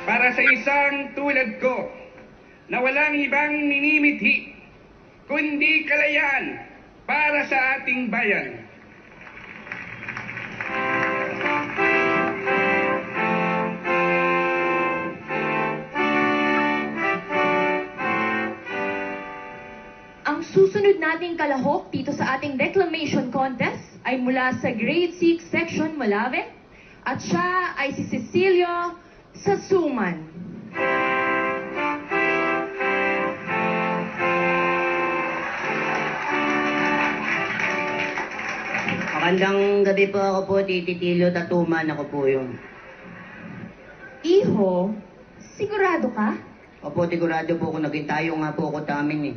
para sa isang tulad ko na walang ibang minimithi kundi kalayaan para sa ating bayan. Ang susunod nating kalahok dito sa ating declamation contest ay mula sa Grade 6 Section Malave at siya ay si Cecilio Sasuman. Magandang gabi po, ako po, Titilio Tatuman, ako po yun. Iho, sigurado ka? Opo, sigurado po kung naging tayo nga po ako tamin eh.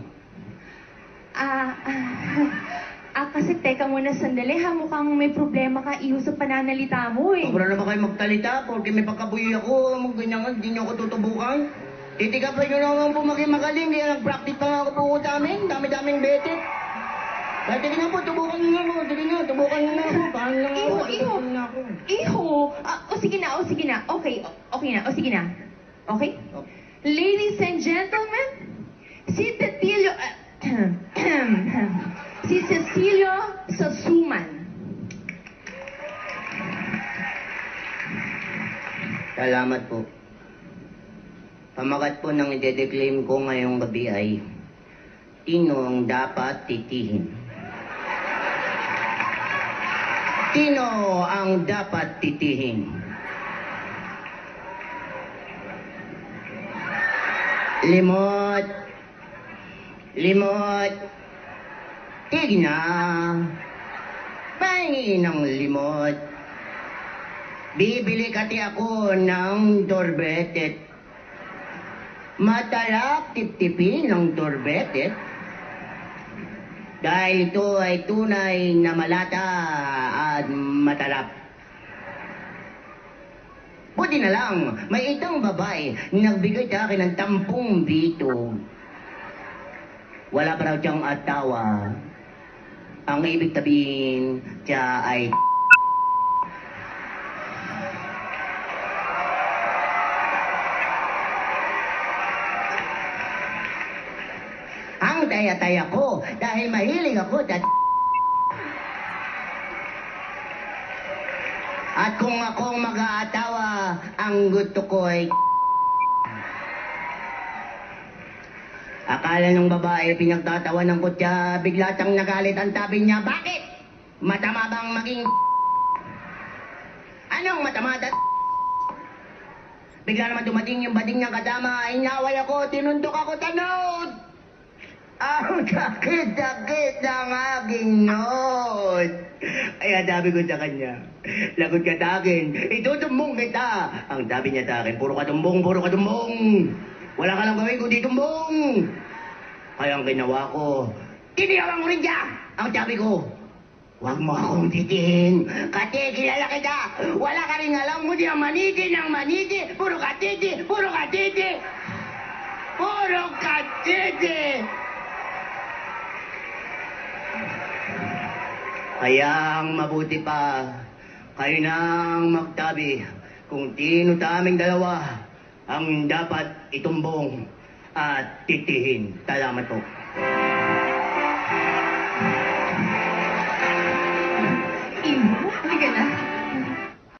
Kasi teka muna sandali ha, mukhang may problema ka, Iho, sa pananalita mo eh. Sobra naman kayo magtalita, porque may pagkabuyo ako, ganyan nga, hindi niyo ako tutubukan. Titikapan niyo naman po maging magaling, hindi nag-practice pa nga ako po tamin, dami-daming betet. Kaya sige na po, tubukan niyo na ako, sige na, tubukan niyo na ako, paano na ako, tubukan na ako. Iho, sige na, okay, okay na, sige na. Okay? Ladies and gentlemen, si Cecilio, si Cecilio Sasuman. Salamat po. Pamagat po ng ide-declaim ko ngayong gabi ay, sino ang dapat titihin? Sino ang dapat titihin? Limot. Limot. Tigna. Pahingin ng limot. Bibili kati ako ng torbetet. Matalak tip-tipin ng torbetet. Dahil ito ay tunay na malata at matalap. Buti na lang, may itong babae nagbigay sa akin ng 10 bito. Wala pa raw siyang atawa. Ang ibig sabihin, siya ay... Ang taya-taya ko dahil mahilig ako sa... At kung akong mag-aatawa, ang gusto ko ay... Akala ng babae, pinagtatawanan ko siya, bigla siyang nagalit ang tabi niya. Bakit? Matama bang maging... Anong matama? Bigla naman dumating yung bading niyang kasama, inaway ako, tinundok ako, tanod! Ang sakit-sakit ng aking nod. Ay, sabi ko sa kanya, lagot ka sa akin, itutumbong kita. Ang sabi niya sa akin, puro ka tumbong, puro ka tumbong. Wala ka lang gawin kundi tumbong. Kaya ang ginawa ko, tinihawan ko rin siya. Ang sabi ko, huwag mo akong titihin. Kasi kilala kita. Wala ka rin alam mo di ang maniti ng maniti. Puro ka titi, puro ka titi. Puro ka titi. Kaya ang mabuti pa, kayo nang magtabi kung sino sa aming dalawa ang dapat itumbong at titihin. Salamat po.